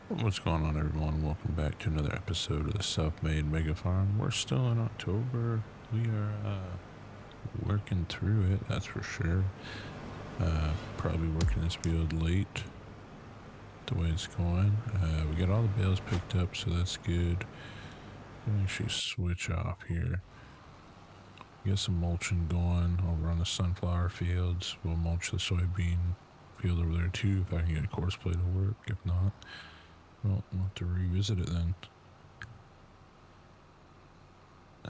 What's going on, everyone? Welcome back to another episode of the Self-Made Mega Farm. We're still in October. We are working through it, that's for sure. Probably working this field late, the way it's going. We got all the bales picked up, so that's good. Let me actually switch off here. Get some mulching going over on the sunflower fields. We'll mulch the soybean field over there too, if I can get a course play to work. If not, well, we'll have to revisit it then.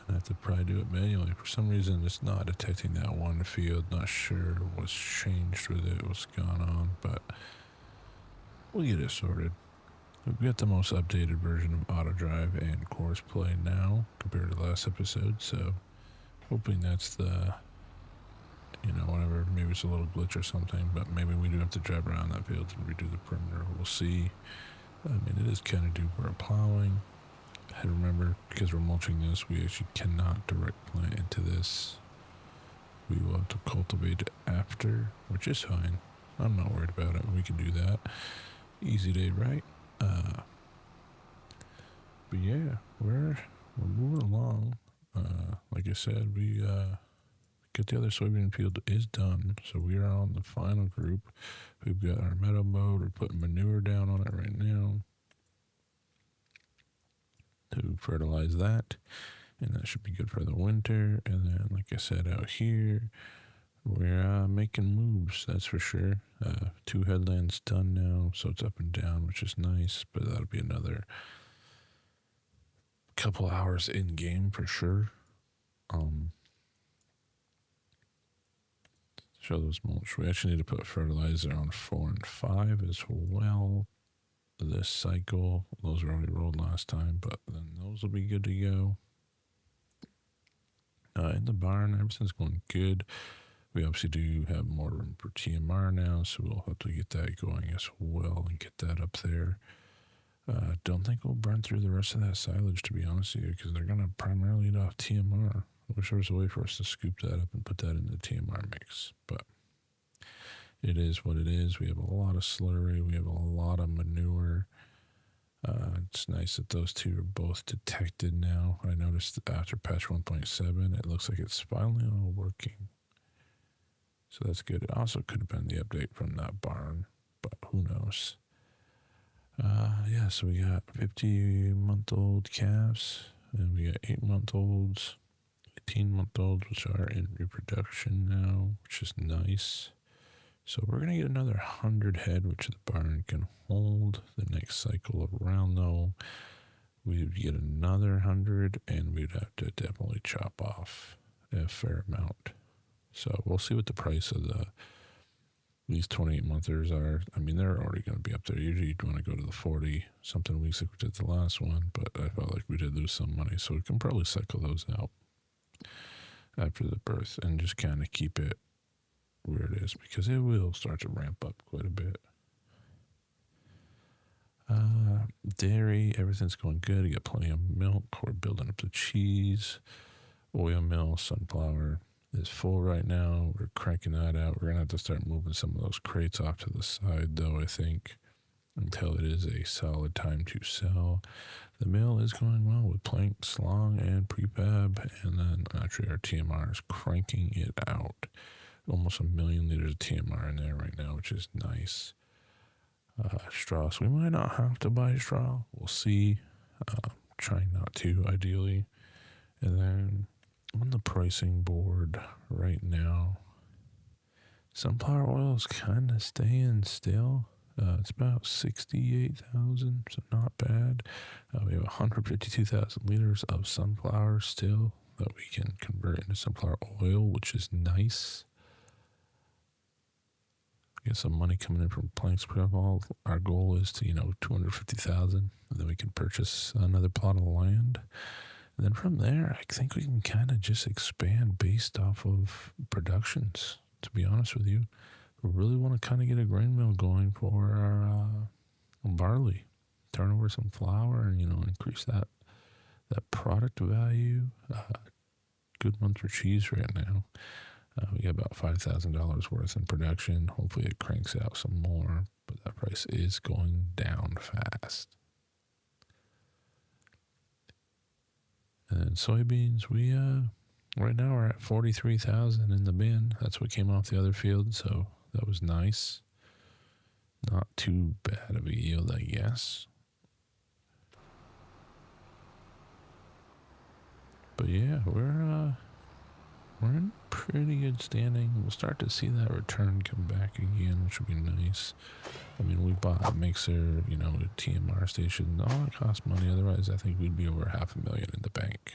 I have to probably do it manually. For some reason, it's not detecting that one field. Not sure what's changed with it, what's gone on, but we'll get it sorted. We've got the most updated version of auto drive and course play now compared to the last episode, so hoping that's the, whatever, maybe it's a little glitch or something, but maybe we do have to drive around that field and redo the perimeter. We'll see. I mean, it is kind of due for a plowing. I remember, because we're mulching this, we actually cannot direct plant into this. We will have to cultivate it after, which is fine. I'm not worried about it. We can do that. Easy day, right? But yeah, we're moving along. Like I said, we get the other soybean field is done, so we are on the final group. We've got our meadow mode. We're putting manure down on it right now to fertilize that, and that should be good for the winter. And then, like I said, out here we're making moves, that's for sure. 2 headlands done now, so it's up and down, which is nice, but that'll be another couple hours in game for sure. Show those mulch. We actually need to put fertilizer on 4 and 5 as well this cycle. Those were already rolled last time, but then those will be good to go. In the barn, everything's going good. We obviously do have more room for TMR now, so we'll have to get that going as well and get that up there. Don't think we'll burn through the rest of that silage, to be honest with you, because they're going to primarily eat off TMR. I wish there was a way for us to scoop that up and put that in the TMR mix, but it is what it is. We have a lot of slurry. We have a lot of manure. It's nice that those two are both detected now. I noticed that after patch 1.7, it looks like it's finally all working. So that's good. It also could have been the update from that barn, but who knows? Yeah, so we got 50-month-old calves, and we got 8-month-olds, 18-month-olds, which are in reproduction now, which is nice. So we're going to get another 100 head, which the barn can hold the next cycle around, though. We'd get another 100, and we'd have to definitely chop off a fair amount. So we'll see what the price of these 28-monthers are. I mean, they're already going to be up there. Usually you'd want to go to the 40-something weeks like we did the last one, but I felt like we did lose some money, so we can probably cycle those out after the birth and just kind of keep it where it is, because it will start to ramp up quite a bit. Dairy, everything's going good. You got plenty of milk. We're building up the cheese. Oil mill, sunflower is full right now. We're cranking that out. We're going to have to start moving some of those crates off to the side, though, I think, until it is a solid time to sell. The mill is going well with planks, long, and prefab, and then actually our TMR is cranking it out. Almost 1 million liters of TMR in there right now, which is nice. Straw, so we might not have to buy straw. We'll see. Trying not to, ideally. And then on the pricing board right now, sunflower oil is kind of staying still. It's about 68,000, so not bad. We have 152,000 liters of sunflower still that we can convert into sunflower oil, which is nice. Get some money coming in from planks protocol. Our goal is to, 250,000, and then we can purchase another plot of land. And then from there, I think we can kind of just expand based off of productions, to be honest with you. We really want to kind of get a grain mill going for our barley. Turn over some flour and, increase that product value. Good month for cheese right now. We got about $5,000 worth in production. Hopefully it cranks out some more. but that price is going down fast. And then soybeans, we right now we're at 43,000 in the bin. That's what came off the other field, so that was nice. Not too bad of a yield, I guess. But yeah, we're in pretty good standing. We'll start to see that return come back again, which would be nice. I mean, we bought a mixer, a TMR station. All that cost money. Otherwise, I think we'd be over $500,000 in the bank.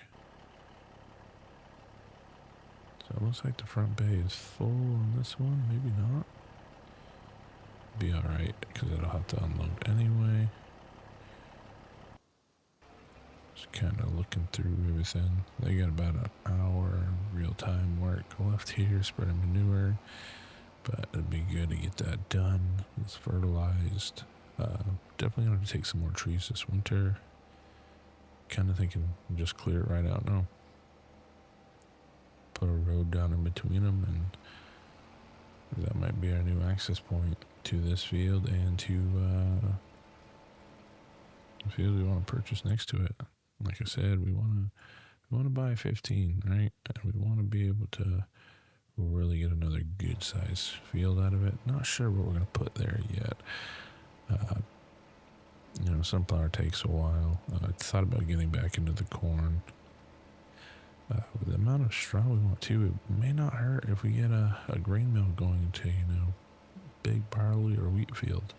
So it looks like the front bay is full on this one. Maybe not. Be alright, because it'll have to unload anyway. Just kind of looking through everything. They got about an hour real-time work left here, spreading manure. But it'd be good to get that done. It's fertilized. Definitely going to take some more trees this winter. Kind of thinking just clear it right out now. Put a road down in between them, and that might be our new access point to this field and to the field we want to purchase next to it. Like I said, we want to buy 15, right? And we want to be able to really get another good size field out of it. Not sure what we're going to put there yet. Sunflower takes a while. I thought about getting back into the corn. With the amount of straw we want to, it may not hurt if we get a grain mill going to, big barley or wheat field.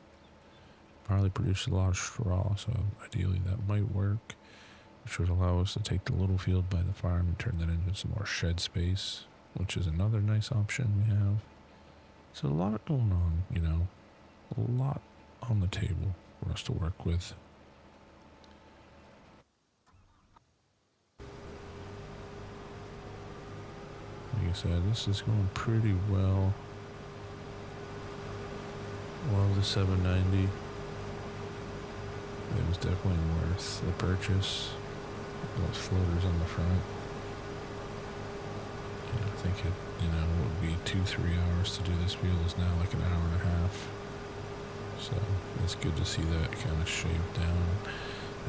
Barley produces a lot of straw, so ideally that might work, which would allow us to take the little field by the farm and turn that into some more shed space, which is another nice option we have. So a lot going on, a lot on the table for us to work with. Like I said, this is going pretty well. Love the 790. It was definitely worth the purchase. Those floaters on the front. Yeah, I think it, would be 2-3 hours to do this field is now like an hour and a half. So it's good to see that kind of shaved down.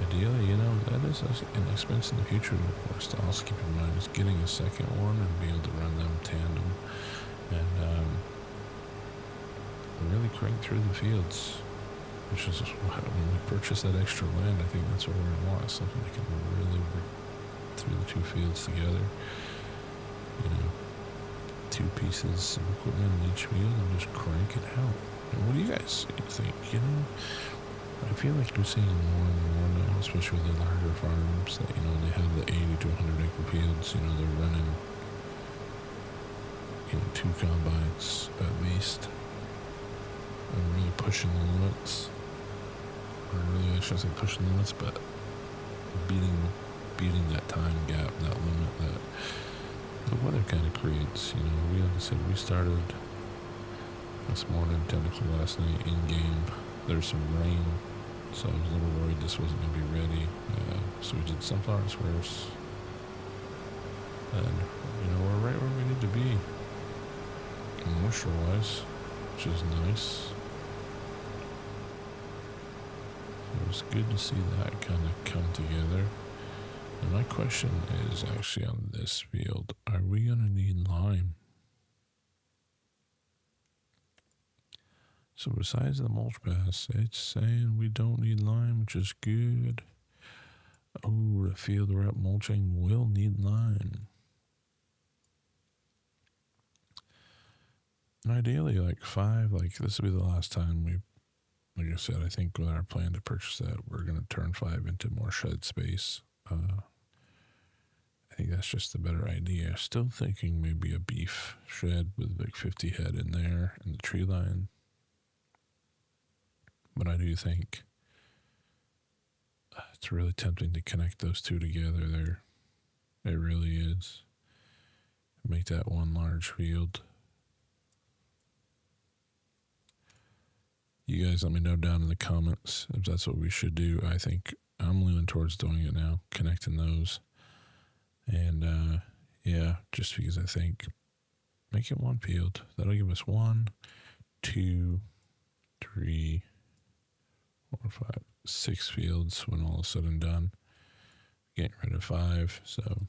Ideally, that is an expense in the future, of course, to also keep in mind is getting a second one and be able to run them tandem and really crank through the fields, which is when we purchase that extra land, I think that's what we're going to want, something that can really work through the two fields together. Two pieces of equipment in each field and just crank it out. And what do you guys think? I feel like we're seeing more and more now, especially with the larger farms that, they have the 80 to 100 acre fields, they're running, 2 combines at least, and really pushing the limits. Or really, I shouldn't say pushing the limits, but beating that time gap, that limit that the weather kind of creates. Like I said, we started this morning, technically last night in game. There's some rain, so I was a little worried this wasn't going to be ready. So we did sunflowers first. And, we're right where we need to be, moisture-wise, which is nice. It was good to see that kind of come together. And my question is actually on this field, are we going to need lime? So besides the mulch pass, it's saying we don't need lime, which is good. Oh, the field we're up mulching will need lime. And ideally, 5, this will be the last time we, like I said, I think with our plan to purchase that, we're going to turn 5 into more shed space. I think that's just a better idea. Still thinking maybe a beef shed with 50 head in there and the tree line. But I do think it's really tempting to connect those two together there. It really is. Make that one large field. You guys let me know down in the comments if that's what we should do. I think I'm leaning towards doing it now, connecting those. And, just because I think make it one field. That'll give us 1, 2, 3, 4, 5, 6 fields when all is said and done. Getting rid of 5, so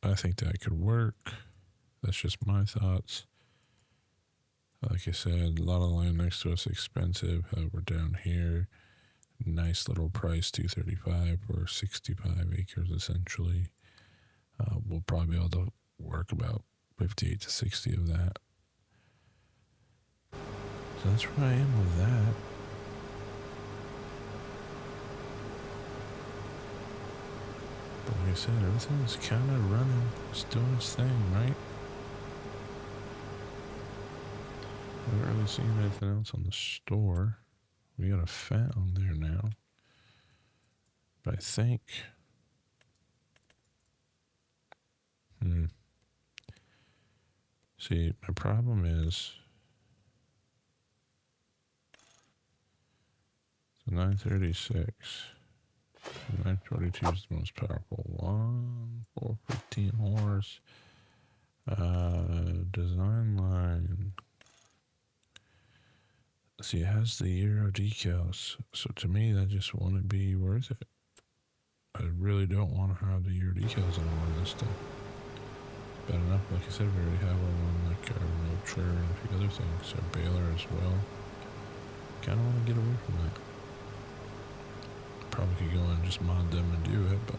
I think that could work. That's just my thoughts. Like I said, a lot of land next to us expensive. However, down here, nice little price, $235 for 65 acres essentially. We'll probably be able to work about 58 to 60 of that. So that's where I am with that. But like I said, everything's kind of running. It's doing its thing, right? I haven't really seen anything else on the store. We got a fountain there now. But I think... See, my problem is... So 936. 942 is the most powerful one. 415 horse. Design line. See, it has the Euro decals. So to me, that just wouldn't be worth it. I really don't want to have the Euro decals anymore on this stuff. Bad enough, like I said, we already have one on like our Mulcher and a few other things. Our baler as well. Kind of want to get away from that. Probably could go in and just mod them and do it, but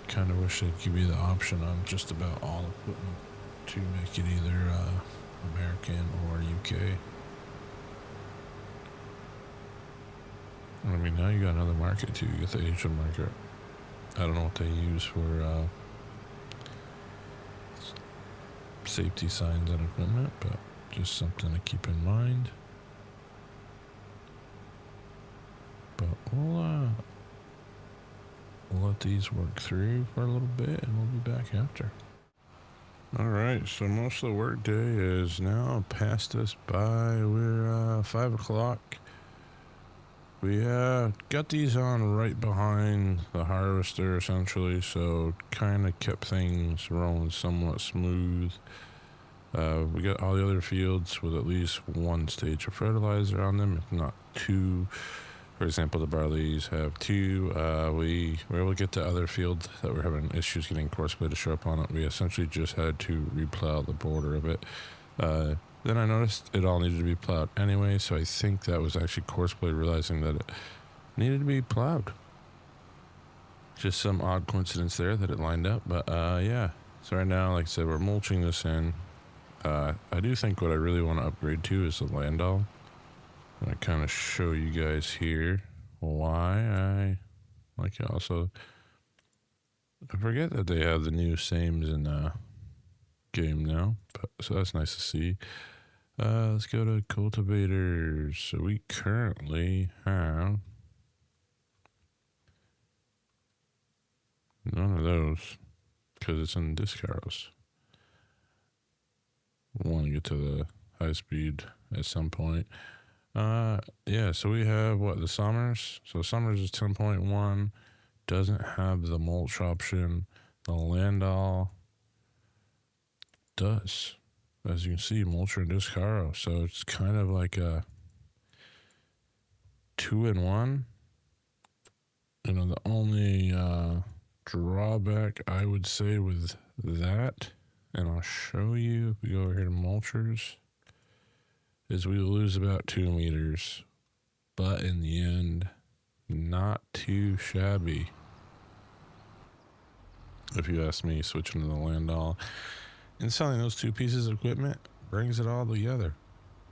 kind of wish they'd give you the option on just about all equipment to make it either American or UK. I mean, now you got another market too. You got the Asian market. I don't know what they use for safety signs and equipment, but just something to keep in mind. But we'll let these work through for a little bit, and we'll be back after. Alright, so most of the work day is now past us by. We're 5 o'clock. We got these on right behind the harvester essentially, so kind of kept things rolling somewhat smooth. We got all the other fields with at least one stage of fertilizer on them, if not 2. For example, the barleys have 2. We were able to get to other fields that were having issues getting course play to show up on it. We essentially just had to replow the border of it. Then I noticed it all needed to be plowed anyway, so I think that was actually course play realizing that it needed to be plowed. Just some odd coincidence there that it lined up, but yeah. So right now, like I said, we're mulching this in. I do think what I really want to upgrade to is the landau. I kind of show you guys here why I like it. Also, I forget that they have the new sames in game now, but, so that's nice to see. Let's go to cultivators. So we currently have none of those because it's in Discaros. We want to get to the high speed at some point. Yeah, so we have what, the Summers. So Summers is 10.1, doesn't have the mulch option. The Landau does, as you can see, Mulcher and Discaro. So it's kind of like a 2-in-1. You know, the only drawback I would say with that, and I'll show you if we go over here to mulchers, is we lose about 2 meters, but in the end, not too shabby. If you ask me, switching to the Landau and selling those 2 pieces of equipment brings it all together.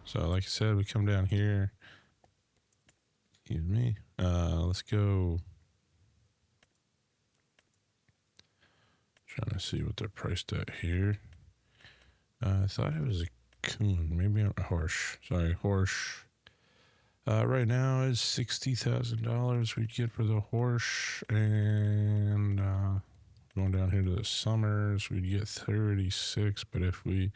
So like I said, we come down here. Excuse me. Let's go. Trying to see what they're priced at here. I thought it was a coon, maybe a horse. Sorry, horse. Right now is $60,000 we'd get for the horse, and going down here to the Summers, we'd get 36. But if we,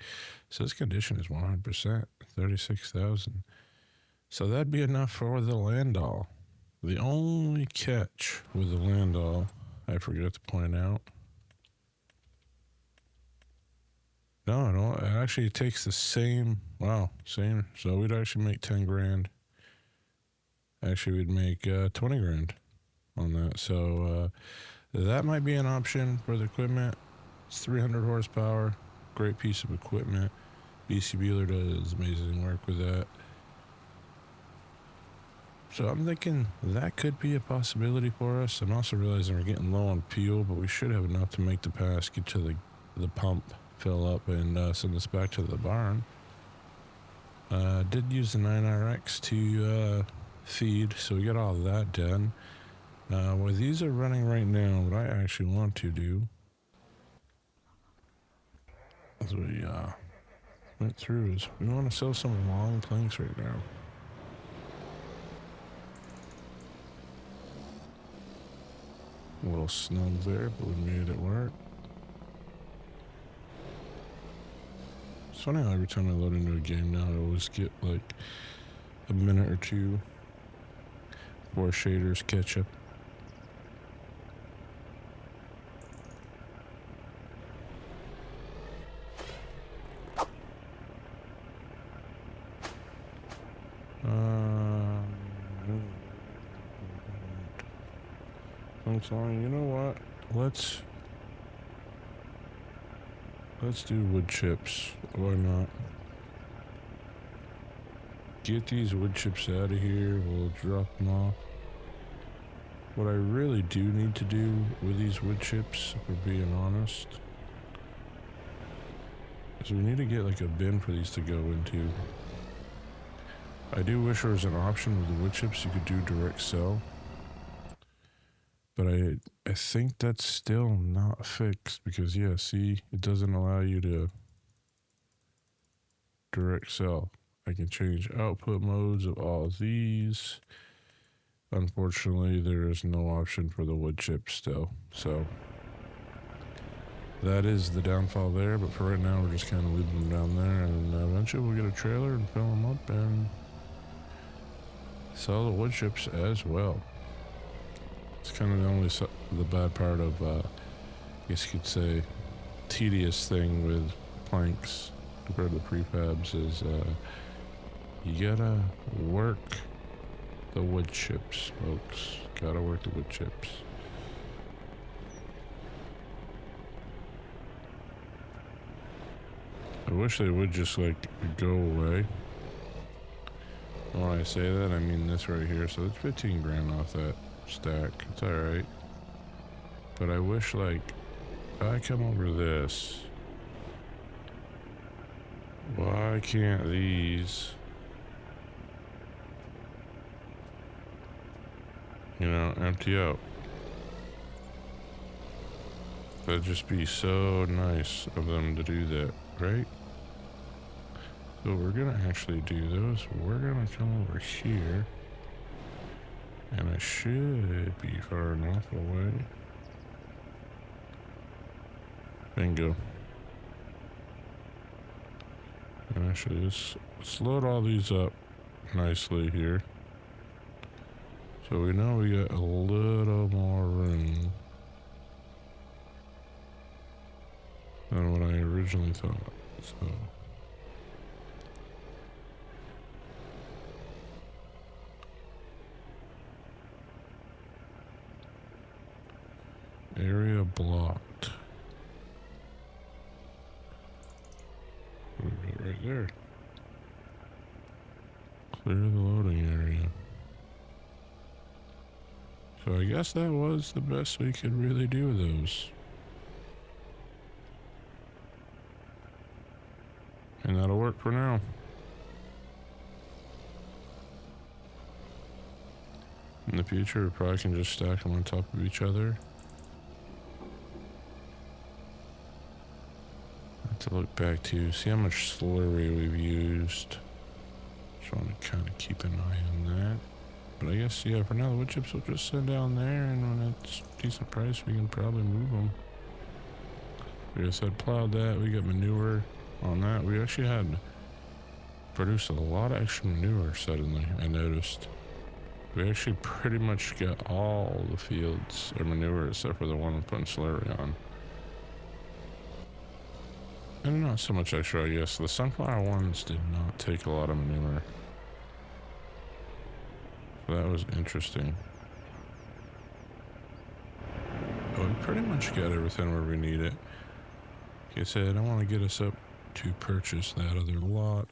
so this condition is 100%, 36,000. So that'd be enough for the Landau. The only catch with the Landau, I forgot to point out, No, I don't. It actually takes the same. Wow, same. So we'd actually make 10 grand. Actually, we'd make 20 grand on that. So that might be an option for the equipment. It's 300 horsepower. Great piece of equipment. BC Bueller does amazing work with that. So I'm thinking that could be a possibility for us. I'm also realizing we're getting low on fuel, but we should have enough to make the pass, get to the pump, fill up, and send us back to the barn. Did use the 9RX to feed, so we got all of that done. While these are running right now, what I actually want to do as we went through is we want to sell some long planks right now. A little snug there, but we made it work. It's funny how every time I load into a game now, I always get like a minute or two before shaders catch up. You know what? Let's do wood chips. Why not? Get these wood chips out of here. We'll drop them off. What I really do need to do with these wood chips, if we're being honest, is we need to get like a bin for these to go into. I do wish there was an option with the wood chips you could do direct sell. But I think that's still not fixed because, yeah, see, it doesn't allow you to direct sell. I can change output modes of all of these. Unfortunately, there is no option for the wood chips still. So that is the downfall there. But for right now, we're just kind of leaving them down there. And eventually we'll get a trailer and fill them up and sell the wood chips as well. It's kind of the bad part of, I guess you could say, tedious thing with planks compared to prefabs is you gotta work the wood chips, folks. Gotta work the wood chips. I wish they would just like go away. When I say that, I mean this right here. So it's 15 grand off that stack. It's alright. But I wish, like, if I come over this, why can't these, empty out? That'd just be so nice of them to do that, right? So we're gonna actually do those. We're gonna come over here. And I should be far enough away. Bingo. And actually, let's load all these up nicely here. So we know we got a little more room than what I originally thought. So area blocked. Right there. Clear the loading area. So I guess that was the best we could really do with those. And that'll work for now. In the future, we probably can just stack them on top of each other. To look back to see how much slurry we've used. Just want to kind of keep an eye on that. But I guess, yeah, for now the wood chips will just sit down there, and when it's a decent price, we can probably move them. We just had plowed that. We got manure on that. We actually had produced a lot of extra manure suddenly, I noticed. We actually pretty much got all the fields or manure except for the one we're putting slurry on. And not so much extra, I guess. The sunflower ones did not take a lot of manure. So that was interesting. But we pretty much got everything where we need it. Like I said, I want to get us up to purchase that other lot.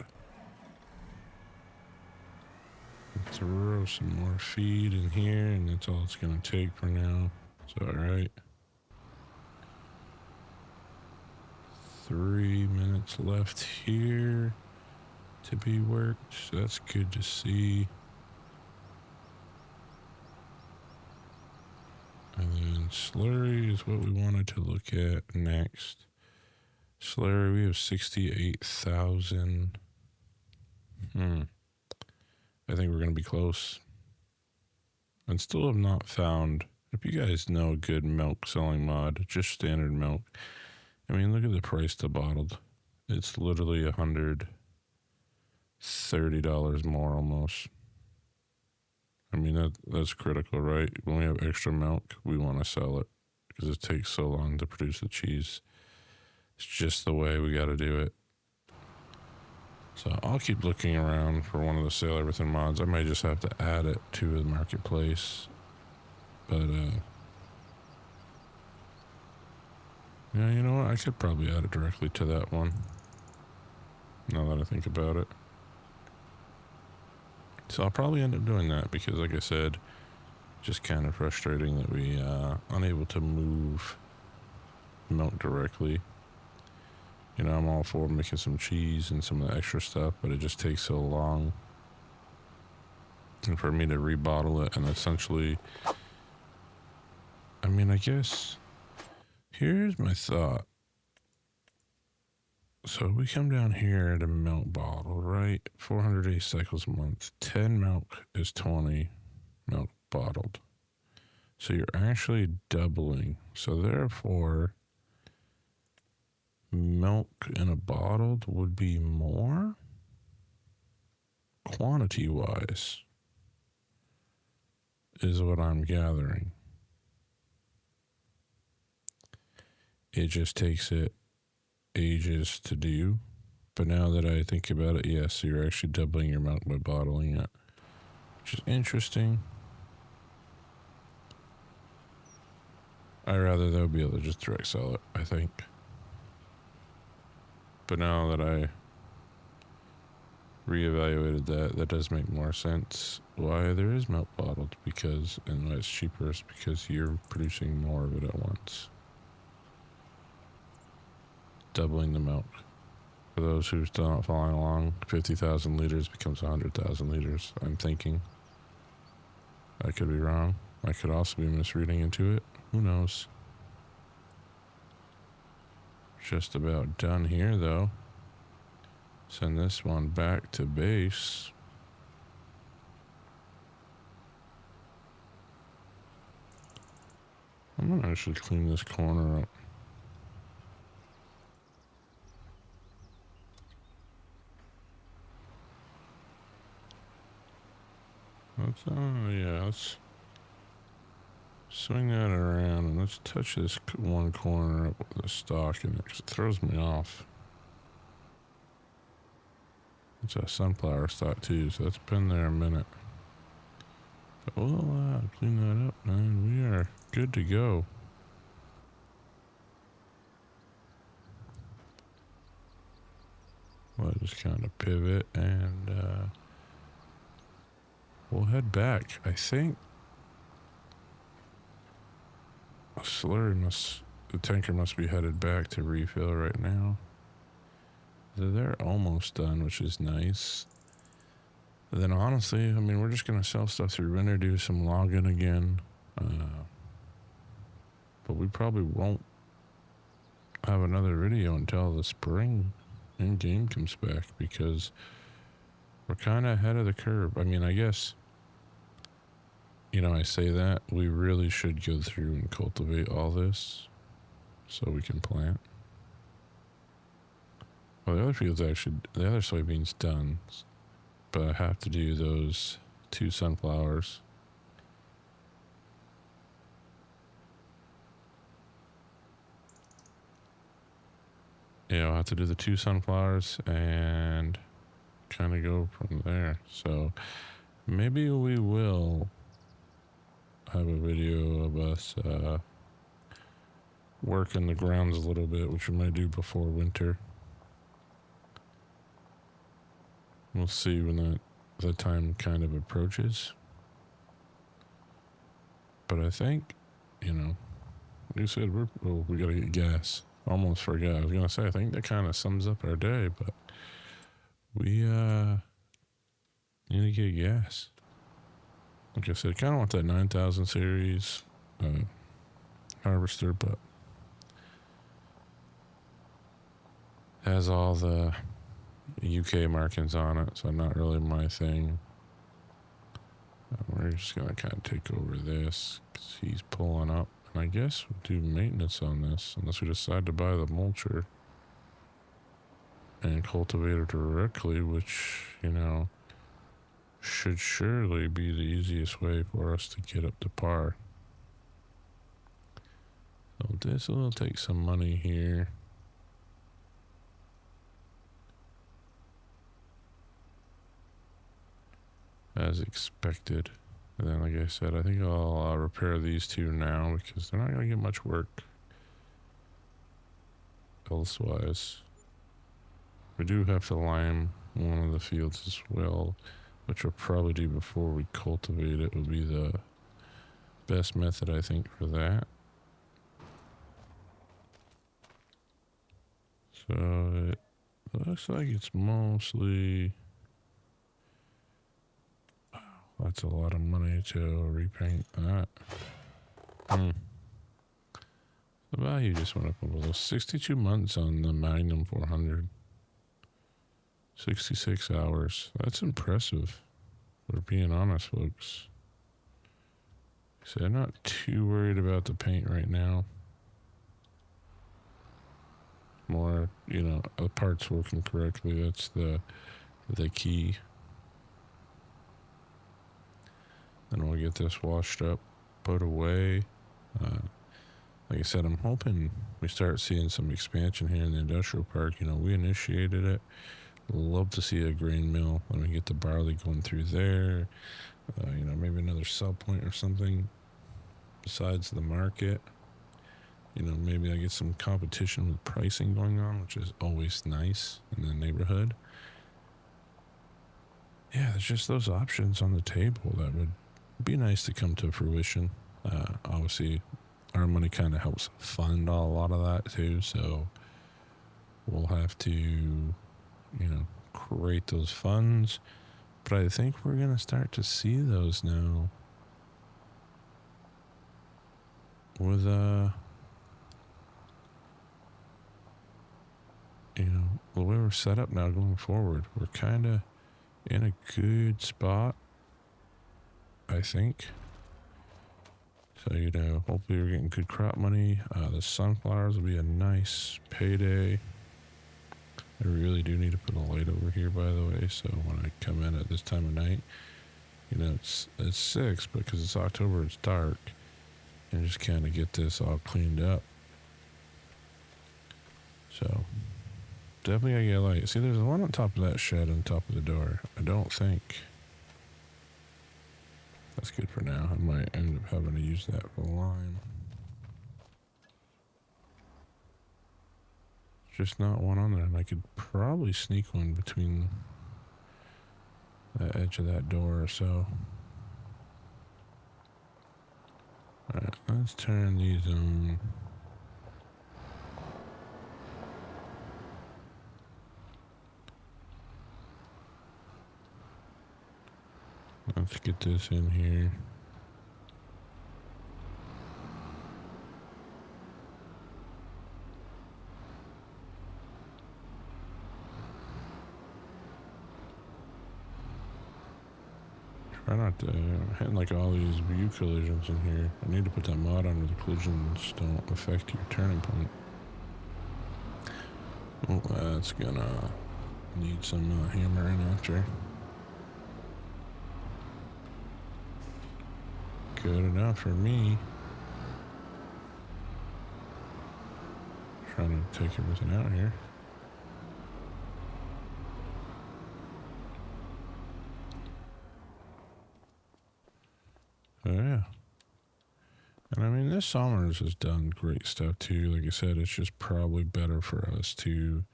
Throw some more feed in here, and that's all it's going to take for now. It's alright. 3 minutes left here to be worked, so that's good to see. And then slurry is what we wanted to look at next. Slurry, we have 68,000. I think we're going to be close. And still have not found, if you guys know a good milk selling mod, just standard milk. I mean, look at the price to bottled. It's literally $130 more almost. I mean, that's critical, right? When we have extra milk, we want to sell it because it takes so long to produce the cheese. It's just the way we got to do it. So I'll keep looking around for one of the sell everything mods. I may just have to add it to the marketplace. But, yeah, you know what? I could probably add it directly to that one. Now that I think about it. So I'll probably end up doing that because, like I said, just kind of frustrating that we unable to move milk directly. You know, I'm all for making some cheese and some of the extra stuff, but it just takes so long. And for me to rebottle it and essentially, I mean, I guess, here's my thought. So we come down here at a milk bottle, right? 480 cycles a month. 10 milk is 20 milk bottled. So you're actually doubling. So therefore, milk in a bottled would be more quantity wise, is what I'm gathering. It just takes it ages to do. But now that I think about it, yes, you're actually doubling your milk by bottling it, which is interesting. I'd rather though be able to just direct sell it, I think. But now that I reevaluated that, that does make more sense. Why there is milk bottled, because, and why it's cheaper is because you're producing more of it at once. Doubling the milk. For those who are still not following along, 50,000 liters becomes 100,000 liters, I'm thinking. I could be wrong. I could also be misreading into it. Who knows? Just about done here, though. Send this one back to base. I'm gonna actually clean this corner up. Let's swing that around and let's touch this one corner up with the stalk in it because it throws me off. It's a sunflower stalk too, so it's been there a minute. But we'll clean that up and we are good to go. We'll just kind of pivot and we'll head back. I think the tanker must be headed back to refill right now. They're almost done, which is nice. Then honestly, I mean, we're just going to sell stuff through Render, do some logging again. But we probably won't have another video until the spring in-game comes back because we're kind of ahead of the curve. I mean, I guess, you know, I say that, we really should go through and cultivate all this so we can plant. Well, the other field's actually, the other soybean's done, but I have to do those 2 sunflowers. I'll have to do the 2 sunflowers and kind of go from there. So maybe we will have a video of us working the grounds a little bit, which we might do before winter. We'll see when that time kind of approaches. But I think, you said we gotta get gas. Almost forgot. I was gonna say, I think that kind of sums up our day, but we need to get gas. Like I said, kind of want that 9000 series harvester, but has all the UK markings on it, so not really my thing. We're just gonna kind of take over this because he's pulling up, and I guess we'll do maintenance on this unless we decide to buy the mulcher and cultivate it directly, which should surely be the easiest way for us to get up to par. So this will take some money here. As expected. And then, like I said, I think I'll repair these 2 now because they're not going to get much work elsewise. We do have to lime one of the fields as well, which we'll probably do before we cultivate it. Would be the best method, I think, for that. So it looks like it's mostly... That's a lot of money to repaint that. The value just went up a little. 62 months on the Magnum 400. 66 hours. That's impressive. We're being honest, folks. So I'm not too worried about the paint right now. More, the parts working correctly. That's the key. Then we'll get this washed up, put away. Like I said, I'm hoping we start seeing some expansion here in the industrial park. We initiated it. Love to see a grain mill when we get the barley going through there. Maybe another sell point or something besides the market. Maybe I get some competition with pricing going on, which is always nice in the neighborhood. Yeah, there's just those options on the table that would be nice to come to fruition. Obviously, our money kind of helps fund a lot of that too, so we'll have to, create those funds. But I think we're going to start to see those now with, the way we're set up now going forward. We're kind of in a good spot, I think. So, hopefully we're getting good crop money. The sunflowers will be a nice payday. I really do need to put a light over here, by the way, so when I come in at this time of night, it's 6, but because it's October, it's dark, and just kind of get this all cleaned up. So, definitely gotta get a light. See, there's one on top of that shed on top of the door. I don't think... That's good for now. I might end up having to use that for lime. Just not one on there, and I could probably sneak one between the edge of that door or so. Alright, let's turn these on. Let's get this in here. Try not to hit like all these view collisions in here. I need to put that mod on where the collisions don't affect your turning point. Oh, that's gonna need some hammering after. Good enough for me. Trying to take everything out here. And I mean, this Summers has done great stuff too. Like I said, it's just probably better for us to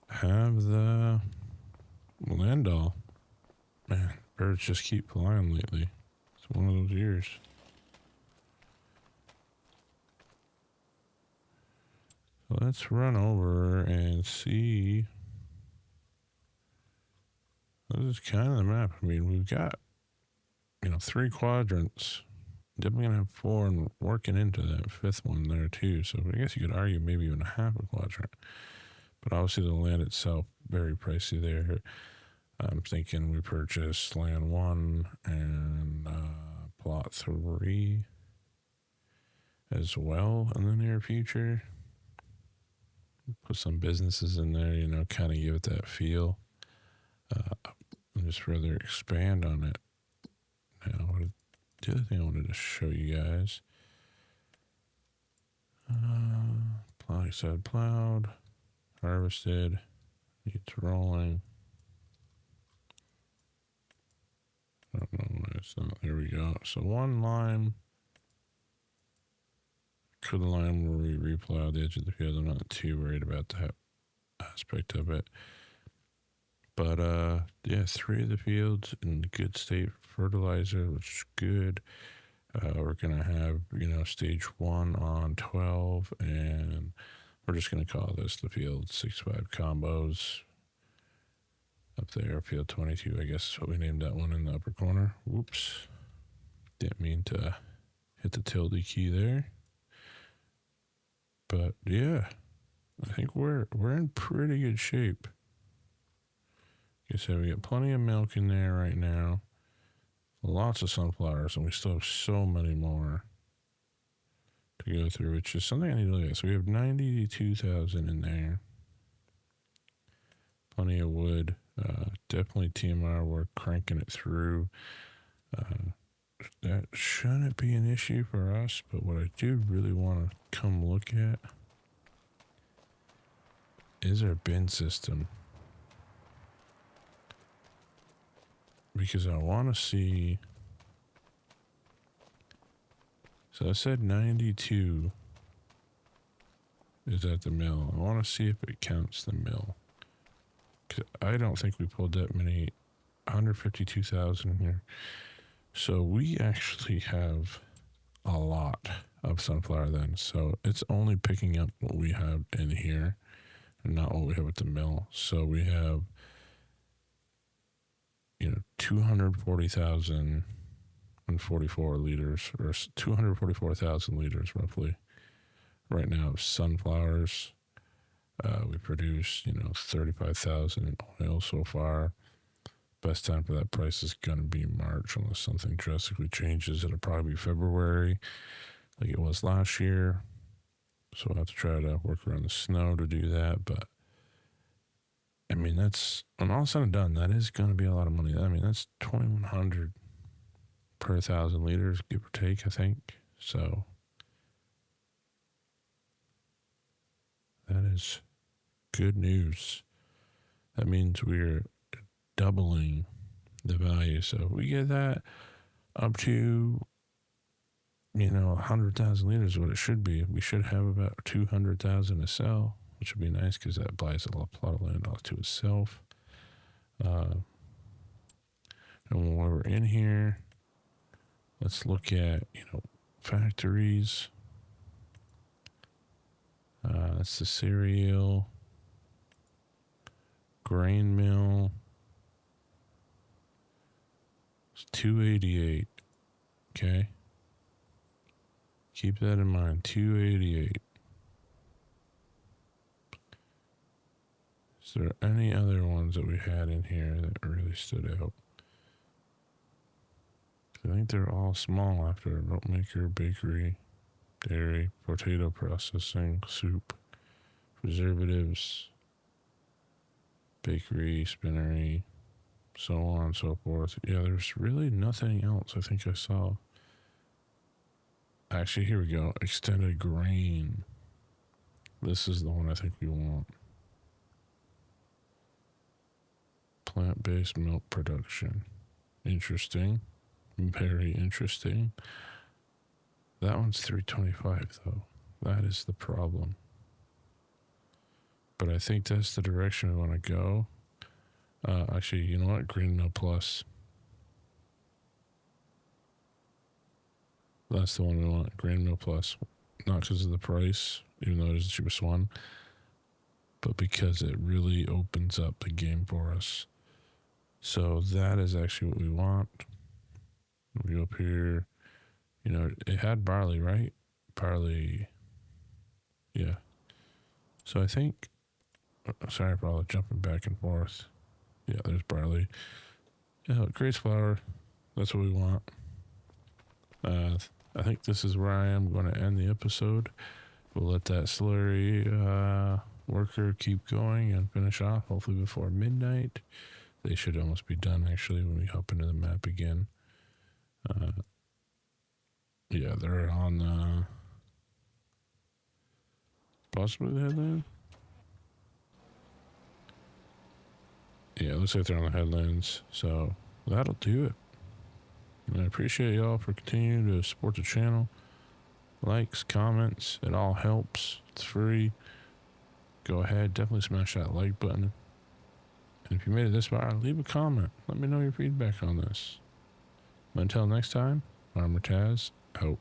have the Landau. Man, birds just keep flying lately. It's one of those years. So let's run over and see. This is kind of the map. I mean, we've got, 3 quadrants. Definitely going to have 4 and working into that 5th one there too. So I guess you could argue maybe even a half a quadrant. But obviously the land itself, very pricey there. I'm thinking we purchase land 1 and plot 3 as well in the near future. Put some businesses in there, kind of give it that feel. And just further expand on it. Now, the other thing I wanted to show you guys. Plowing side plowed, harvested, it's rolling. I don't know why it's not. There we go. So 1 line. Could the line where we replow the edge of the field. I'm not too worried about that aspect of it. But, 3 of the fields in good state fertilizer, which is good. We're going to have, stage 1 on 12, and we're just going to call this the field 6-5 combos. Up there, field 22, I guess is what we named that one in the upper corner. Whoops. Didn't mean to hit the tilde key there. But, yeah, I think we're in pretty good shape. Like I said, we got plenty of milk in there right now. Lots of sunflowers, and we still have so many more to go through, which is something I need to look at. So we have 92,000 in there. Plenty of wood. Definitely TMR, we're cranking it through. That shouldn't be an issue for us, but what I do really want to come look at is our bin system. Because I want to see. So I said 92 is at the mill. I want to see if it counts the mill. Because I don't think we pulled that many. 152,000 here. So we actually have a lot of sunflower then. So it's only picking up what we have in here and not what we have at the mill. So we have 240,044 liters, or 244,000 liters roughly right now of sunflowers. We produce 35,000 in oil so far. Best time for that price is going to be March, unless something drastically changes. It'll probably be February like it was last year. So I'll have to try to work around the snow to do that. But I mean, that's, when all said and done, that is going to be a lot of money. I mean, that's 2,100 per 1,000 liters, give or take, I think. So that is good news. That means we're doubling the value. So if we get that up to 100,000 liters is what it should be. We should have about 200,000 to sell, which would be nice because that buys a lot of land off to itself. And when we're in here, let's look at factories. That's the cereal, grain mill. It's 288. Okay. Keep that in mind. 288. Is there any other ones that we had in here that really stood out? I think they're all small after milk maker, bakery, dairy, potato processing, soup, preservatives, bakery, spinnery, so on and so forth. Yeah, there's really nothing else I think I saw. Actually, here we go. Extended grain. This is the one I think we want. Plant-based milk production. Interesting. Very interesting. That one's 325 though. That is the problem. But I think that's the direction we want to go. Actually, you know what? Green no plus. That's the one we want. Green no plus. Not because of the price, even though it is the cheapest one, but because it really opens up the game for us. So that is actually what we want. We go up here. You know, it had barley, right? Barley. Yeah. So I think. Sorry for all the jumping back and forth. Yeah, there's barley. Yeah, grace flour. That's what we want. I think this is where I am going to end the episode. We'll let that slurry worker keep going and finish off, hopefully before midnight. They should almost be done, actually, when we hop into the map again. Yeah, they're on possibly the headland. Yeah, it looks like they're on the headlands. So that'll do it. And I appreciate y'all for continuing to support the channel. Likes, comments, it all helps. It's free. Go ahead, definitely smash that like button. And if you made it this far, leave a comment. Let me know your feedback on this. Until next time, Armor Taz, out.